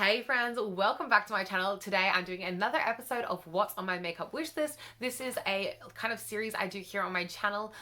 Hey friends, welcome back to my channel. Today I'm doing another episode of What's on My Makeup Wish List. This is a kind of series I do here on my channel,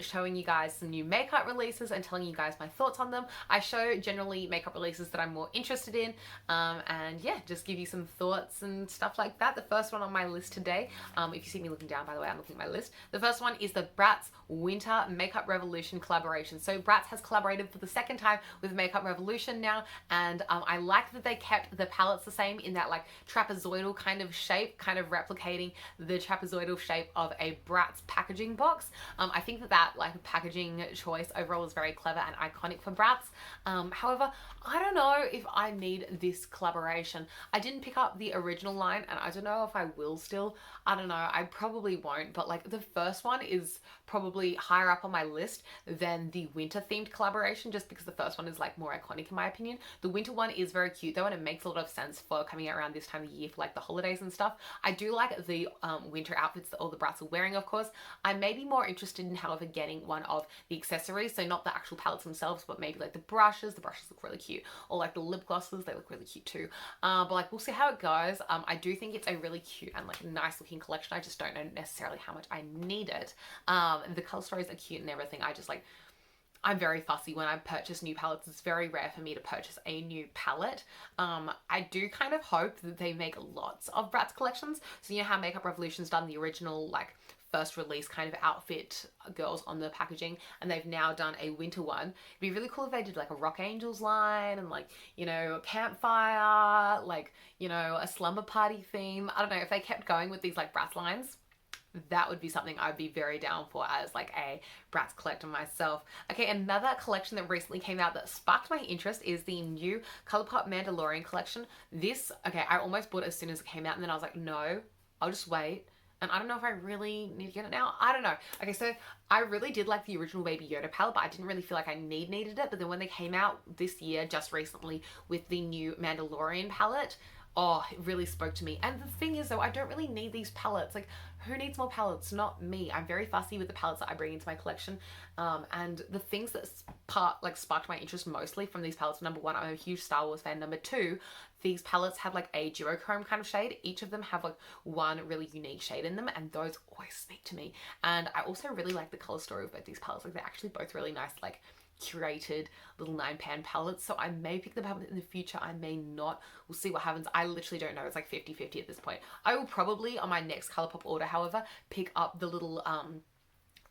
showing you guys some new makeup releases and telling you guys my thoughts on them. I show generally makeup releases that I'm more interested in, and yeah, just give you some thoughts and stuff like that. The first one on my list today, if you see me looking down, by the way, I'm looking at my list. The first one is the Bratz Winter Makeup Revolution collaboration. So Bratz has collaborated for the second time with Makeup Revolution now, and I like that they kept the palettes the same in that like trapezoidal kind of shape, kind of replicating the trapezoidal shape of a Bratz packaging box. I think that like packaging choice overall is very clever and iconic for Bratz. However, I don't know if I need this collaboration. I didn't pick up the original line and I don't know if I will still. I don't know, I probably won't, but like the first one is probably higher up on my list than the winter themed collaboration, just because the first one is like more iconic in my opinion. The winter one is very cute though, and it makes a lot of sense for coming out around this time of year for like the holidays and stuff. I do like the winter outfits that all the Bratz are wearing, of course. I may be more interested in, however, getting one of the accessories, so not the actual palettes themselves, but maybe like the brushes. The brushes look really cute, or like the lip glosses, they look really cute too. But like we'll see how it goes. I do think it's a really cute and like nice looking collection. I just don't know necessarily how much I need it. The color stories are cute and everything. I just like, I'm very fussy when I purchase new palettes. It's very rare for me to purchase a new palette. I do kind of hope that they make lots of Bratz collections. So you know how Makeup Revolution's done the original like first release kind of outfit girls on the packaging, and they've now done a winter one. It'd be really cool if they did like a Rock Angels line and like, you know, a campfire, like, you know, a slumber party theme. I don't know, if they kept going with these like Bratz lines, that would be something I'd be very down for as like a Bratz collector myself. Okay, another collection that recently came out that sparked my interest is the new Colourpop Mandalorian collection. This, okay, I almost bought it as soon as it came out, and then I was like, no, I'll just wait. And I don't know if I really need to get it now. I don't know. Okay, so I really did like the original Baby Yoda palette, but I didn't really feel like I needed it. But then when they came out this year, just recently, with the new Mandalorian palette, oh, it really spoke to me. And the thing is though, I don't really need these palettes. Like, who needs more palettes? Not me. I'm very fussy with the palettes that I bring into my collection. And the things that sparked my interest mostly from these palettes, number one, I'm a huge Star Wars fan. Number two, these palettes have like a duochrome kind of shade. Each of them have like one really unique shade in them, and those always speak to me. And I also really like the color story of both these palettes. Like, they're actually both really nice, like curated little 9-pan palettes. So I may pick them up in the future, I may not. We'll see what happens. I literally don't know. It's like 50-50 at this point. I will probably on my next Colourpop order, however, pick up the little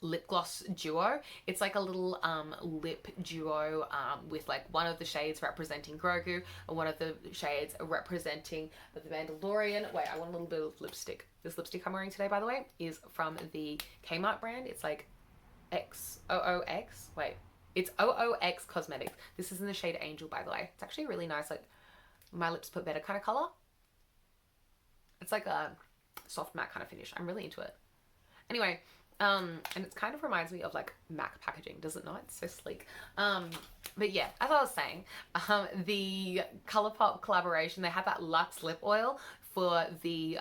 lip gloss duo. It's like a little lip duo with like one of the shades representing Grogu and one of the shades representing the Mandalorian. Wait, I want a little bit of lipstick. This lipstick I'm wearing today, by the way, is from the Kmart brand. It's like XOOX. Wait, it's OOX Cosmetics. This is in the shade Angel, by the way. It's actually really nice, like my lips put better kind of color. It's like a soft matte kind of finish. I'm really into it. Anyway, and it kind of reminds me of like MAC packaging, does it not? It's so sleek. But yeah, as I was saying, the Colourpop collaboration, they have that Luxe lip oil for the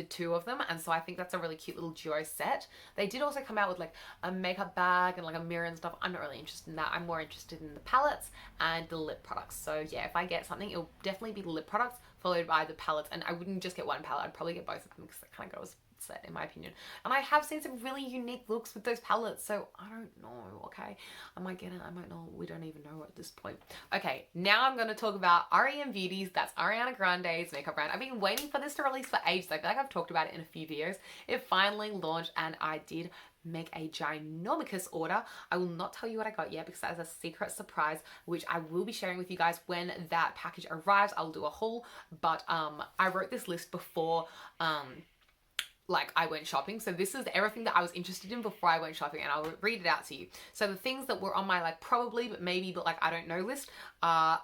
two of them, and so I think that's a really cute little duo set. They did also come out with like a makeup bag and like a mirror and stuff. I'm not really interested in that. I'm more interested in the palettes and the lip products. So yeah, if I get something, it'll definitely be the lip products followed by the palettes, and I wouldn't just get one palette. I'd probably get both of them because that kind of goes set in my opinion. And I have seen some really unique looks with those palettes, so I don't know. Okay, I might get it, I might not. We don't even know at this point. Okay, now I'm going to talk about REM Beauty's, that's Ariana Grande's makeup brand. I've been waiting for this to release for ages. I feel like I've talked about it in a few videos. It finally launched, and I did make a ginormous order. I will not tell you what I got yet because that is a secret surprise, which I will be sharing with you guys when that package arrives. I'll do a haul, but I wrote this list before like I went shopping. So this is everything that I was interested in before I went shopping, and I'll read it out to you. So the things that were on my like probably, but maybe, but like I don't know list are,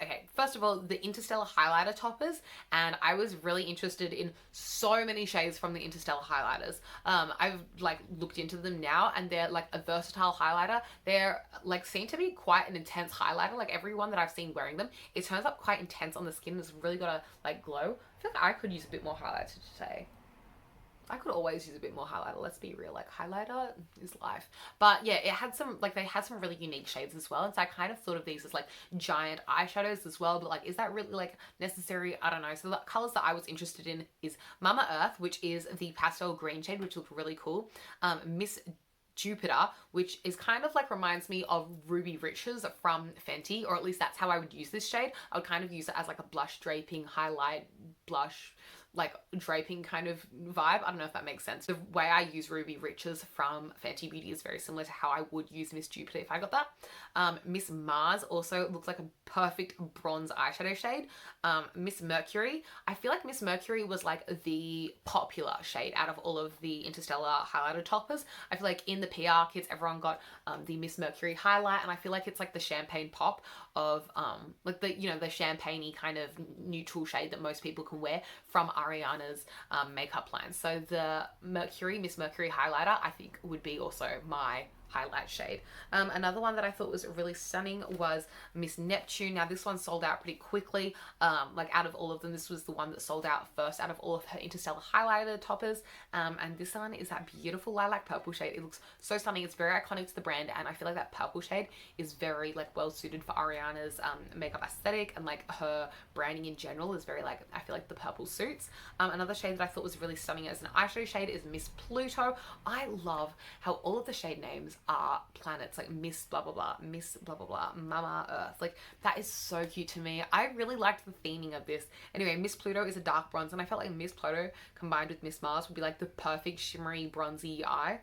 okay, first of all, the Interstellar highlighter toppers. And I was really interested in so many shades from the Interstellar highlighters. I've like looked into them now, and they're like a versatile highlighter. They're like seem to be quite an intense highlighter. Like everyone that I've seen wearing them, it turns up quite intense on the skin. It's really got a like glow. I feel like I could use a bit more highlighter today. I could always use a bit more highlighter, let's be real, like highlighter is life. But yeah, it had some, like they had some really unique shades as well, and so I kind of thought of these as like giant eyeshadows as well, but like is that really like necessary? I don't know. So the colors that I was interested in is Mama Earth, which is the pastel green shade, which looked really cool. Miss Jupiter, which is kind of like reminds me of Ruby Riches from Fenty, or at least that's how I would use this shade. I would kind of use it as like a blush draping highlight blush, like draping kind of vibe. I don't know if that makes sense. The way I use Ruby Riches from Fenty Beauty is very similar to how I would use Miss Jupiter if I got that. Miss Mars also looks like a perfect bronze eyeshadow shade. Miss Mercury, I feel like Miss Mercury was like the popular shade out of all of the Interstellar highlighter toppers. I feel like in the PR kits everyone got the Miss Mercury highlight, and I feel like it's like the champagne pop of like the, you know, the champagne-y kind of neutral shade that most people can wear from Ariana's makeup line. So the Miss Mercury highlighter I think would be also my highlight shade. Another one that I thought was really stunning was Miss Neptune. Now this one sold out pretty quickly. Like out of all of them, this was the one that sold out first out of all of her Interstellar highlighter toppers. And this one is that beautiful lilac purple shade. It looks so stunning. It's very iconic to the brand, and I feel like that purple shade is very like well suited for Ariana's makeup aesthetic, and like her branding in general is very like, I feel like the purple suits. Another shade that I thought was really stunning as an eyeshadow shade is Miss Pluto. I love how all of the shade names are planets, like Miss blah blah blah, Miss blah blah blah, Mama Earth. Like that is so cute to me. I really liked the theming of this. Anyway, Miss Pluto is a dark bronze, and I felt like Miss Pluto combined with Miss Mars would be like the perfect shimmery bronzy eye.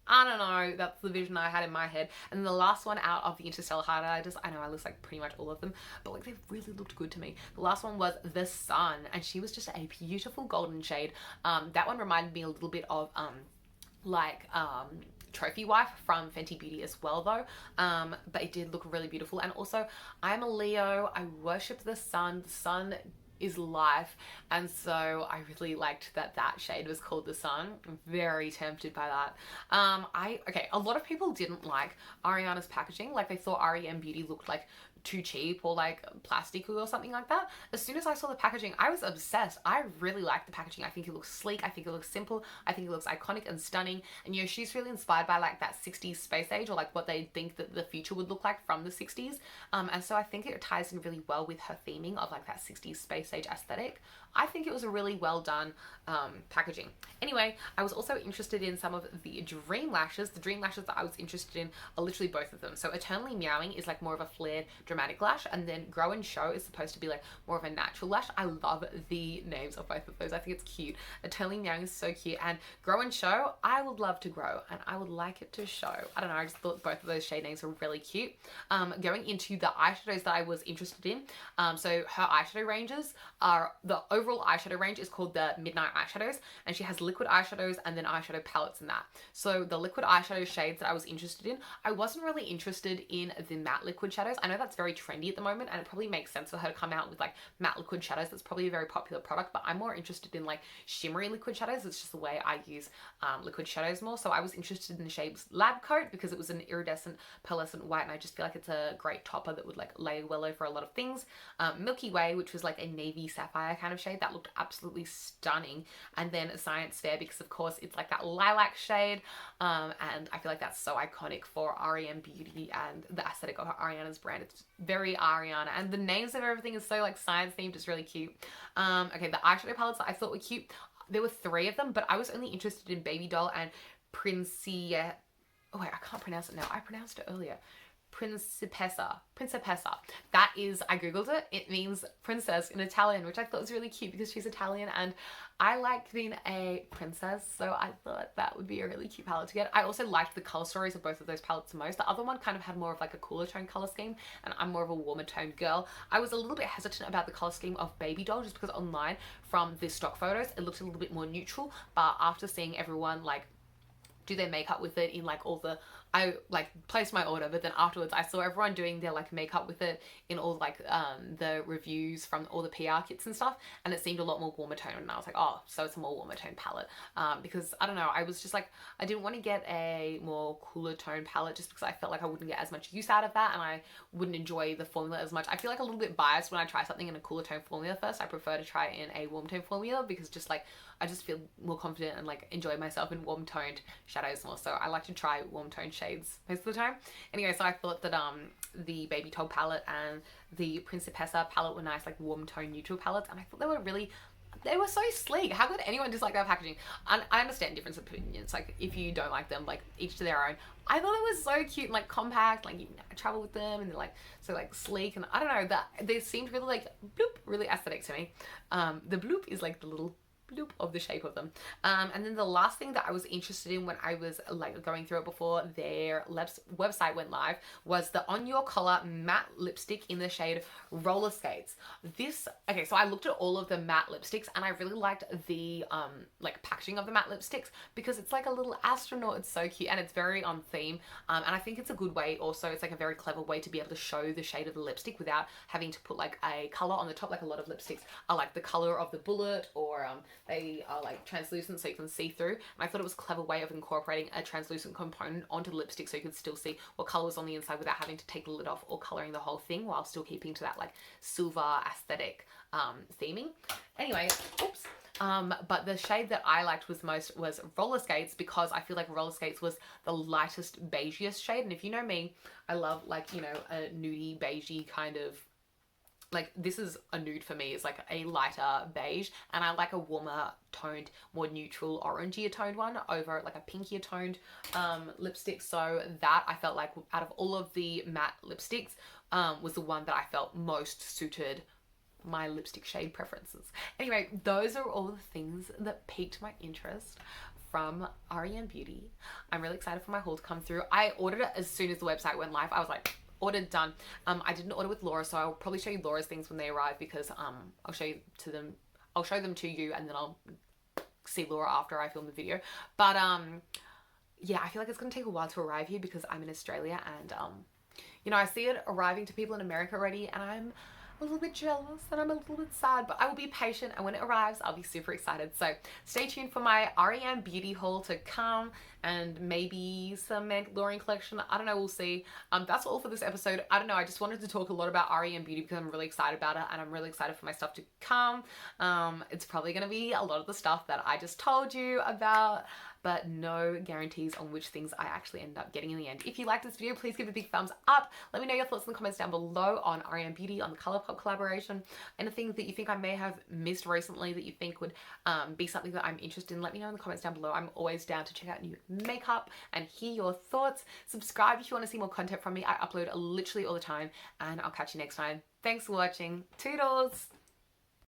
I don't know, that's the vision I had in my head. And the last one out of the Interstellar highlighters, I know I list like pretty much all of them, but like they really looked good to me. The last one was The Sun, and she was just a beautiful golden shade. That one reminded me a little bit of Trophy Wife from Fenty Beauty as well though, but it did look really beautiful. And also, I'm a Leo, I worship the sun. The sun is life, and so I really liked that shade was called The Sun. I'm very tempted by that. Okay, a lot of people didn't like Ariana's packaging. Like they thought REM Beauty looked like too cheap or like plastic or something like that. As soon as I saw the packaging, I was obsessed. I really like the packaging. I think it looks sleek. I think it looks simple. I think it looks iconic and stunning. And you know, she's really inspired by like that 60s space age, or like what they think that the future would look like from the 60s. And so I think it ties in really well with her theming of like that 60s space age aesthetic. I think it was a really well done packaging. Anyway, I was also interested in some of the Dream Lashes. The Dream Lashes that I was interested in are literally both of them. So Eternally Meowing is like more of a flared dramatic lash, and then Grow and Show is supposed to be like more of a natural lash. I love the names of both of those. I think it's cute. Eternally Meowing is so cute, and Grow and Show, I would love to grow and I would like it to show. I don't know, I just thought both of those shade names were really cute. Going into the eyeshadows that I was interested in, so her eyeshadow ranges are, the overall eyeshadow range is called the Midnight Eyeshadows, and she has liquid eyeshadows and then eyeshadow palettes in that. So the liquid eyeshadow shades that I was interested in, I wasn't really interested in the matte liquid shadows. I know that's very trendy at the moment, and it probably makes sense for her to come out with like matte liquid shadows. That's probably a very popular product, but I'm more interested in like shimmery liquid shadows. It's just the way I use liquid shadows more. So I was interested in the shades Lab Coat because it was an iridescent pearlescent white, and I just feel like it's a great topper that would like lay well over a lot of things. Milky Way, which was like a navy sapphire kind of shade that looked absolutely stunning. And then Science Fair, because of course it's like that lilac shade, and I feel like that's so iconic for REM Beauty and the aesthetic of Ariana's brand. It's very Ariana, and the names of everything is so like science themed. It's really cute. Okay, the eyeshadow palettes that I thought were cute, there were 3 of them, but I was only interested in Baby Doll and Principessa. Oh wait, I can't pronounce it now. I pronounced it earlier. Principessa. That is, I googled it. It means princess in Italian, which I thought was really cute because she's Italian and I like being a princess, so I thought that would be a really cute palette to get. I also liked the color stories of both of those palettes the most. The other one kind of had more of like a cooler tone color scheme, and I'm more of a warmer tone girl. I was a little bit hesitant about the color scheme of Baby Doll just because online from the stock photos it looked a little bit more neutral, but after seeing everyone like do their makeup with it in like all the I like placed my order, but then afterwards I saw everyone doing their like makeup with it in all like the reviews from all the PR kits and stuff, and it seemed a lot more warmer tone, and I was like, oh, so it's a more warmer tone palette. Because I don't know, I was just like, I didn't want to get a more cooler tone palette just because I felt like I wouldn't get as much use out of that, and I wouldn't enjoy the formula as much. I feel like a little bit biased when I try something in a cooler tone formula first. I prefer to try it in a warm tone formula because just like I just feel more confident and like enjoy myself in warm toned shadows more. So I like to try warm toned shades most of the time. Anyway, so I thought that the Baby Doll palette and the Principessa palette were nice, like warm tone neutral palettes, and I thought they were so sleek. How could anyone dislike their packaging? And I understand different opinions. Like if you don't like them, like each to their own. I thought it was so cute and like compact. Like you can travel with them, and they're like so like sleek. And I don't know, that they seemed really like bloop, really aesthetic to me. The bloop is like the little bloop of the shape of them. And then the last thing that I was interested in when I was like going through it before their website went live was the On Your Collar matte lipstick in the shade Roller Skates. Okay, so I looked at all of the matte lipsticks and I really liked the like packaging of the matte lipsticks because it's like a little astronaut. It's so cute and it's very on theme. And I think it's a good way also, it's like a very clever way to be able to show the shade of the lipstick without having to put like a color on the top. Like a lot of lipsticks are like the color of the bullet, or they are like translucent so you can see through. And I thought it was a clever way of incorporating a translucent component onto the lipstick so you could still see what color was on the inside without having to take the lid off or coloring the whole thing while still keeping to that like silver aesthetic theming. Anyway, oops. But the shade that I liked was Roller Skates, because I feel like Roller Skates was the lightest beigeiest shade. And if you know me, I love like, you know, a nudie beigey kind of, like this is a nude for me. It's like a lighter beige, and I like a warmer toned, more neutral orangier toned one over like a pinkier toned lipstick. So that I felt like out of all of the matte lipsticks was the one that I felt most suited my lipstick shade preferences. Anyway, those are all the things that piqued my interest from REM Beauty. I'm really excited for my haul to come through. I ordered it as soon as the website went live. I was like, ordered, done. I didn't order with Laura, so I'll probably show you Laura's things when they arrive, because I'll show them to you, and then I'll see Laura after I film the video. But yeah, I feel like it's gonna take a while to arrive here because I'm in Australia, and you know, I see it arriving to people in America already, and I'm a little bit jealous and I'm a little bit sad, but I will be patient, and when it arrives I'll be super excited. So stay tuned for my REM Beauty haul to come, and maybe some Mandalorian collection. I don't know, we'll see. That's all for this episode. I don't know, I just wanted to talk a lot about REM Beauty because I'm really excited about it, and I'm really excited for my stuff to come. It's probably gonna be a lot of the stuff that I just told you about, but no guarantees on which things I actually end up getting in the end. If you like this video, please give it a big thumbs up. Let me know your thoughts in the comments down below on REM Beauty, on the Colourpop collaboration. Anything that you think I may have missed recently that you think would be something that I'm interested in, let me know in the comments down below. I'm always down to check out new makeup and hear your thoughts. Subscribe if you want to see more content from me. I upload literally all the time, and I'll catch you next time. Thanks for watching. Toodles!